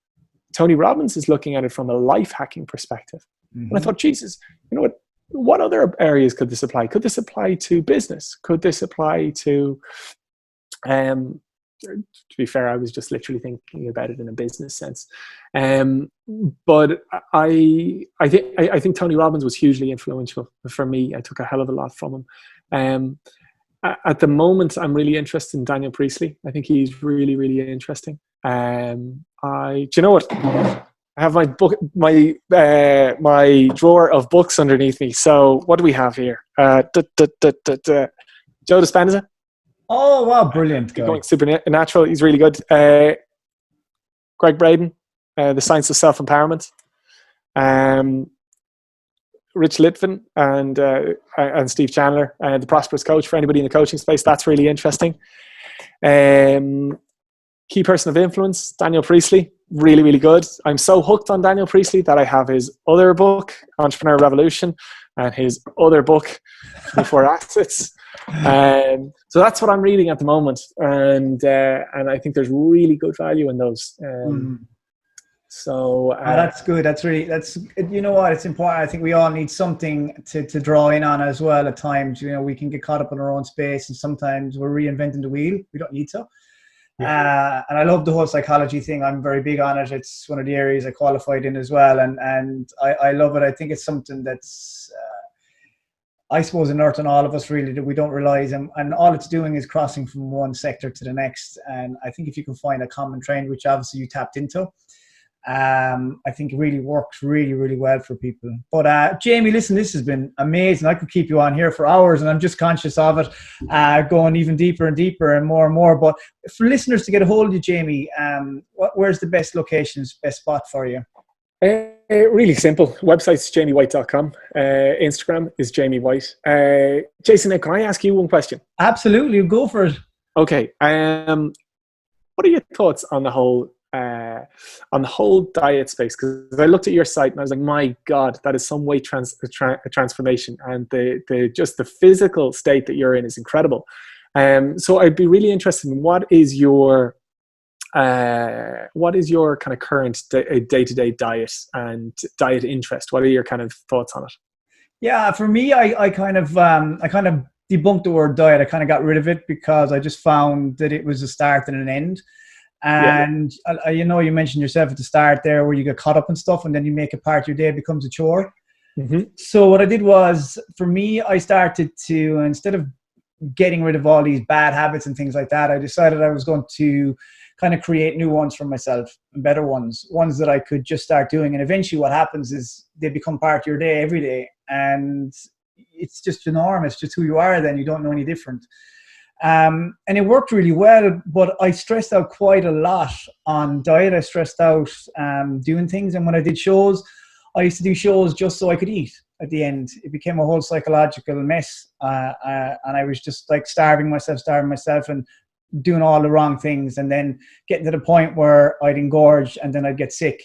Tony Robbins is looking at it from a life hacking perspective. And I thought, Jesus, you know what other areas could this apply? Could this apply to business? Could this apply to be fair, I was just literally thinking about it in a business sense. But I think Tony Robbins was hugely influential for me. I took a hell of a lot from him. At the moment, I'm really interested in Daniel Priestley. I think he's really, really interesting. Do you know what? I have my book, my drawer of books underneath me. So what do we have here? Joe Dispenza. Oh, wow, brilliant. Going Supernatural, he's really good. Greg Braden, The Science of Self-Empowerment. Rich Litvin and Steve Chandler, The Prosperous Coach, for anybody in the coaching space. That's really interesting. Key Person of Influence, Daniel Priestley, really, really good. I'm so hooked on Daniel Priestley that I have his other book, Entrepreneur Revolution, and his other book, 24 Assets. So that's what I'm reading at the moment, and I think there's really good value in those. So that's good. That's you know what, it's important. I think we all need something to draw in on as well. At times, we can get caught up in our own space, and sometimes we're reinventing the wheel. We don't need to. And I love the whole psychology thing. I'm very big on it. It's one of the areas I qualified in as well, and I love it. I think it's something that's I suppose, inert on all of us really, that we don't realize, and all it's doing is crossing from one sector to the next. And I think if you can find a common trend, which obviously you tapped into, I think it really works really, really well for people. But Jamie, listen, this has been amazing. I could keep you on here for hours, and I'm just conscious of it, going even deeper and deeper and more. But for listeners to get a hold of you, Jamie, where's the best locations, best spot for you? Really simple. Website's jamiewhite.com. Instagram is Jamie White. Jason, can I ask you one question? Absolutely, go for it. Okay. What are your thoughts on the whole diet space? Because I looked at your site and I was like, my God, that is some way transformation, and the just the physical state that you're in is incredible. So I'd be really interested in what is your kind of current day-to-day diet and diet interest? What are your kind of thoughts on it? Yeah, for me, I kind of debunked the word diet. I kind of got rid of it because I just found that it was a start and an end. And you know, you mentioned yourself at the start there where you get caught up in stuff and then you make it part of your day, it becomes a chore. Mm-hmm. So what I did was, for me, I started to, instead of getting rid of all these bad habits and things like that, I decided I was going to kind of create new ones for myself, and better ones that I could just start doing. And eventually what happens is they become part of your day every day. And it's just the norm. It's just who you are then. You don't know any different. And it worked really well, but I stressed out quite a lot on diet. I stressed out doing things. And when I did shows, I used to do shows just so I could eat at the end. It became a whole psychological mess. And I was just like starving myself and doing all the wrong things, and then getting to the point where I'd engorge and then I'd get sick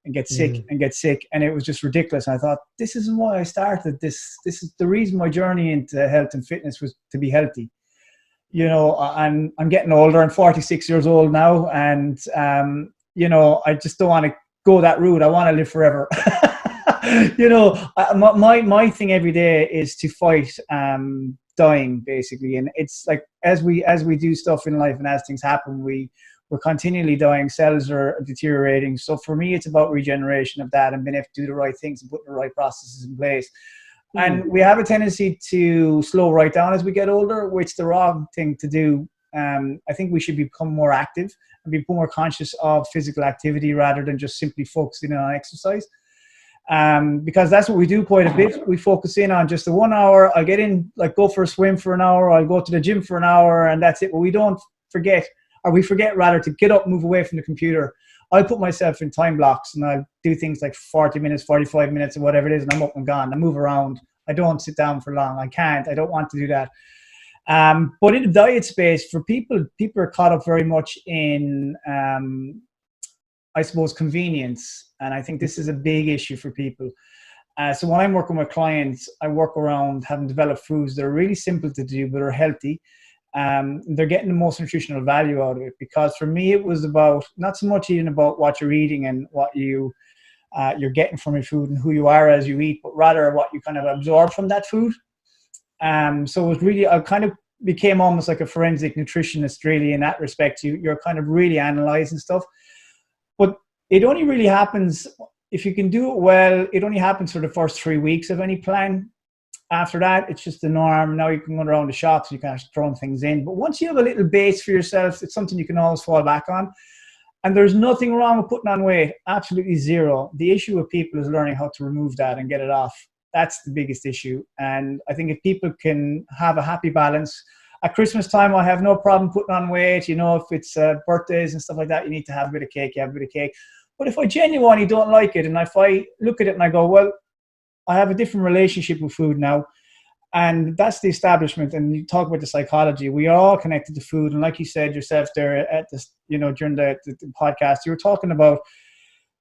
and get sick and get sick. And it was just ridiculous. And I thought, this isn't why I started. This is the reason my journey into health and fitness was to be healthy. You know, I'm getting older. I'm 46 years old now. And, you know, I just don't want to go that route. I want to live forever. You know, my thing every day is to fight dying, basically. And it's like, as we do stuff in life and as things happen, we're continually dying. Cells are deteriorating. So for me, it's about regeneration of that and being able to do the right things and put the right processes in place. And we have a tendency to slow right down as we get older, which is the wrong thing to do. I think we should become more active and be more conscious of physical activity rather than just simply focusing on exercise. Because that's what we do quite a bit. We focus in on just the 1 hour. I'll get in, like, go for a swim for an hour. I'll go to the gym for an hour, and that's it. But we don't forget, or we forget rather, to get up, move away from the computer. I put myself in time blocks, and I do things like 40 minutes, 45 minutes, or whatever it is, and I'm up and gone. I move around. I don't sit down for long. I can't. I don't want to do that. But in the diet space, for people are caught up very much in, I suppose, convenience. And I think this is a big issue for people. So when I'm working with clients, I work around having developed foods that are really simple to do, but are healthy. They're getting the most nutritional value out of it. Because for me, it was about not so much even about what you're eating and what you're getting from your food and who you are as you eat, but rather what you kind of absorb from that food. So it was really, I kind of became almost like a forensic nutritionist, really, in that respect. You're kind of really analyzing stuff. But it only really happens, if you can do it well, it only happens for the first 3 weeks of any plan. After that, it's just the norm. Now you can go around the shops, you can throw things in. But once you have a little base for yourself, it's something you can always fall back on. And there's nothing wrong with putting on weight, absolutely zero. The issue with people is learning how to remove that and get it off. That's the biggest issue. And I think if people can have a happy balance, at Christmas time, I have no problem putting on weight. You know, if it's birthdays and stuff like that, you need to have a bit of cake, you have a bit of cake. But if I genuinely don't like it, and if I look at it and I go, well, I have a different relationship with food now, and that's the establishment. And you talk about the psychology. We are all connected to food. And like you said yourself there at this, you know, during the podcast, you were talking about,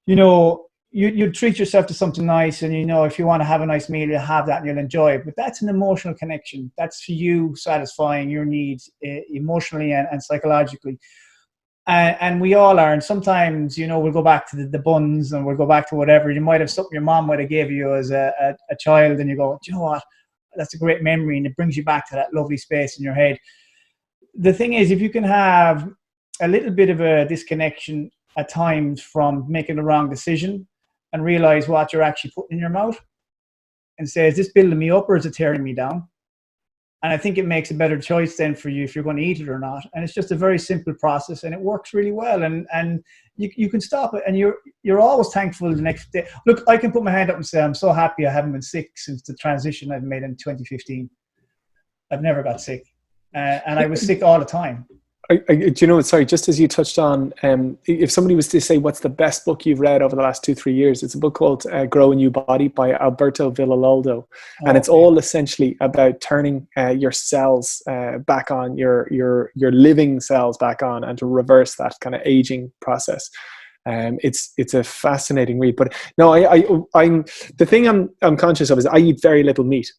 you know, you treat yourself to something nice, and, you know, if you want to have a nice meal, you'll have that and you'll enjoy it. But that's an emotional connection. That's for you satisfying your needs emotionally and psychologically. And we all are. And sometimes, you know, we'll go back to the buns, and we'll go back to whatever. You might have something your mom might have gave you as a child, and you go, do you know what? That's a great memory, and it brings you back to that lovely space in your head. The thing is, if you can have a little bit of a disconnection at times from making the wrong decision and realize what you're actually putting in your mouth, and say, is this building me up or is it tearing me down? And I think it makes a better choice then for you if you're going to eat it or not. And it's just a very simple process, and it works really well. And you can stop it, and you're always thankful the next day. Look, I can put my hand up and say I'm so happy I haven't been sick since the transition I've made in 2015. I've never got sick, and I was sick all the time. Do you know, sorry, just as you touched on, if somebody was to say, what's the best book you've read over the last 2-3 years? It's a book called Grow a New Body by Alberto Villaloldo. And it's all essentially about turning your cells back on, your living cells back on, and to reverse that kind of aging process. It's a fascinating read. But no, I'm the thing I'm conscious of is I eat very little meat.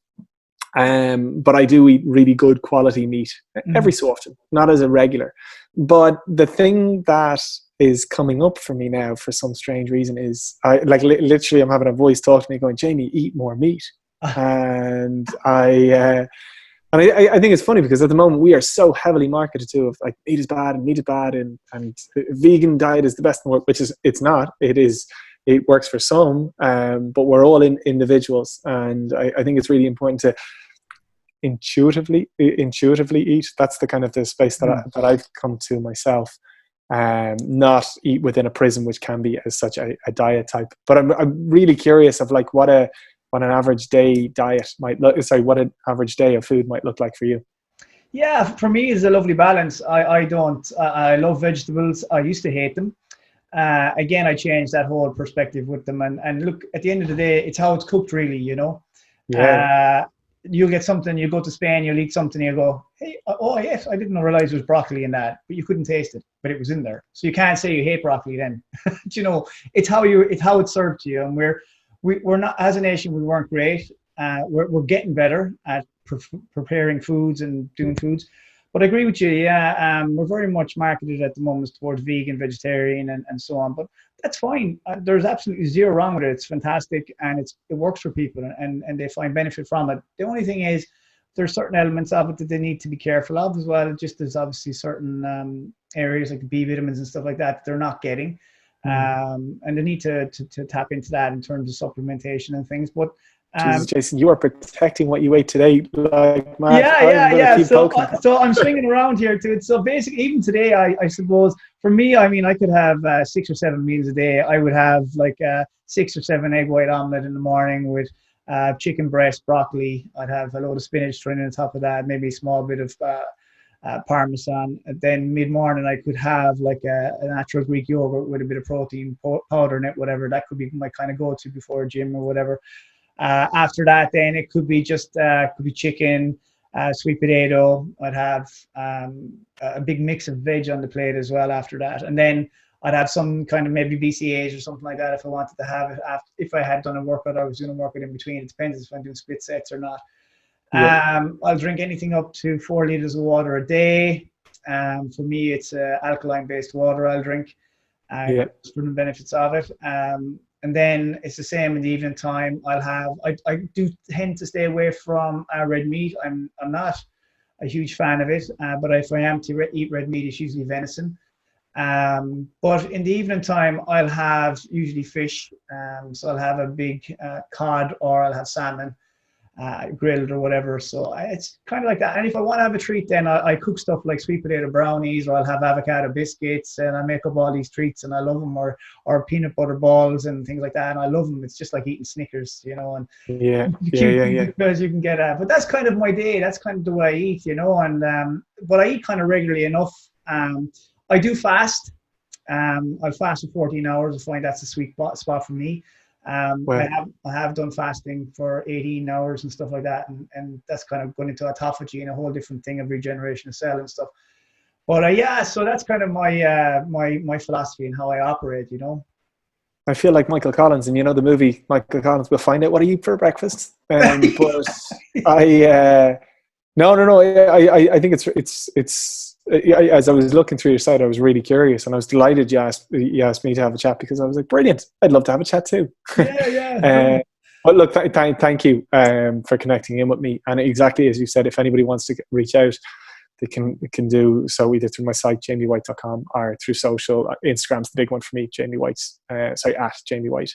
But I do eat really good quality meat every so often, not as a regular. But the thing that is coming up for me now, for some strange reason, is literally I'm having a voice talk to me going, Jamie, eat more meat. And I think it's funny because at the moment we are so heavily marketed to of like meat is bad and vegan diet is the best in the world, which is it's not. It works for some, but we're all individuals, and I think it's really important to intuitively eat. That's the kind of the space that I've come to myself. Not eat within a prism, which can be as such a diet type. But I'm really curious of like what an average day diet might look. Sorry, what an average day of food might look like for you. Yeah, for me, it's a lovely balance. I love vegetables. I used to hate them. Again, I changed that whole perspective with them. And look, at the end of the day, it's how it's cooked, really, you know. Yeah. You'll get something, you go to Spain, you'll eat something, you go, hey, oh yes, I didn't realize there was broccoli in that, but you couldn't taste it, but it was in there. So you can't say you hate broccoli then. You know, it's how it's served to you. And we're not, as a nation, we weren't great. We're getting better at preparing foods and doing foods. But I agree with you, yeah. We're very much marketed at the moment towards vegan, vegetarian, and so on. But that's fine. There's absolutely zero wrong with it. It's fantastic, and it works for people, and they find benefit from it. The only thing is, there's certain elements of it that they need to be careful of as well. Just there's obviously certain areas like B vitamins and stuff like that they're not getting, and they need to tap into that in terms of supplementation and things. But Jesus, Jason, you are protecting what you ate today, like man. Yeah. So I'm swinging around here to it. So basically, even today, I suppose for me, I mean, I could have 6 or 7 meals a day. I would have like 6 or 7 egg white omelet in the morning with chicken breast, broccoli. I'd have a load of spinach thrown on top of that, maybe a small bit of parmesan. And then mid-morning, I could have like a natural Greek yogurt with a bit of protein powder in it, whatever. That could be my kind of go-to before a gym or whatever. After that, then it could be just could be chicken, sweet potato. I'd have a big mix of veg on the plate as well after that, and then I'd have some kind of maybe BCAAs or something like that if I wanted to have it. If I had done a workout, I was doing a workout in between. It depends if I'm doing split sets or not. Yeah. I'll drink anything up to 4 liters of water a day. For me, it's alkaline-based water I'll drink. For the benefits of it. And then it's the same in the evening time. I do tend to stay away from red meat. I'm not a huge fan of it, but if I am to eat red meat, it's usually venison. But in the evening time, I'll have usually fish. So I'll have a big cod, or I'll have salmon grilled or whatever. So it's kind of like that. And if I want to have a treat, then I cook stuff like sweet potato brownies, or I'll have avocado biscuits, and I make up all these treats, and I love them, or peanut butter balls and things like that. And I love them. It's just like eating Snickers, you know. And because you can get but that's kind of my day. That's kind of the way I eat, you know. And but I eat kind of regularly enough. I do fast. I'll fast for 14 hours. I find that's a sweet spot for me. I have done fasting for 18 hours and stuff like that, and that's kind of going into autophagy and a whole different thing of regeneration of cell and stuff. But so that's kind of my philosophy and how I operate, you know. I feel like Michael Collins, and you know the movie Michael Collins, We'll Find Out What I Eat for Breakfast. But I think it's as I was looking through your site, I was really curious, and I was delighted you asked me to have a chat, because I was like, brilliant, I'd love to have a chat too. But look, thank you for connecting in with me. And exactly as you said, if anybody wants to reach out, they can do so either through my site, jamiewhite.com, or through social. Instagram's the big one for me, Jamie White's, at Jamie White.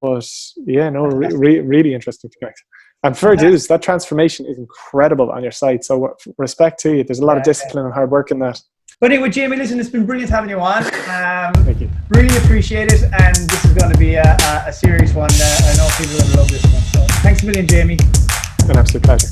But yeah, no, really interesting to connect. And fair dues, that transformation is incredible on your site. So respect to you. There's a lot of discipline and hard work in that. But anyway, Jamie, listen, it's been brilliant having you on. Thank you. Really appreciate it. And this is going to be a serious one. I know people are going to love this one. So thanks a million, Jamie. An absolute pleasure.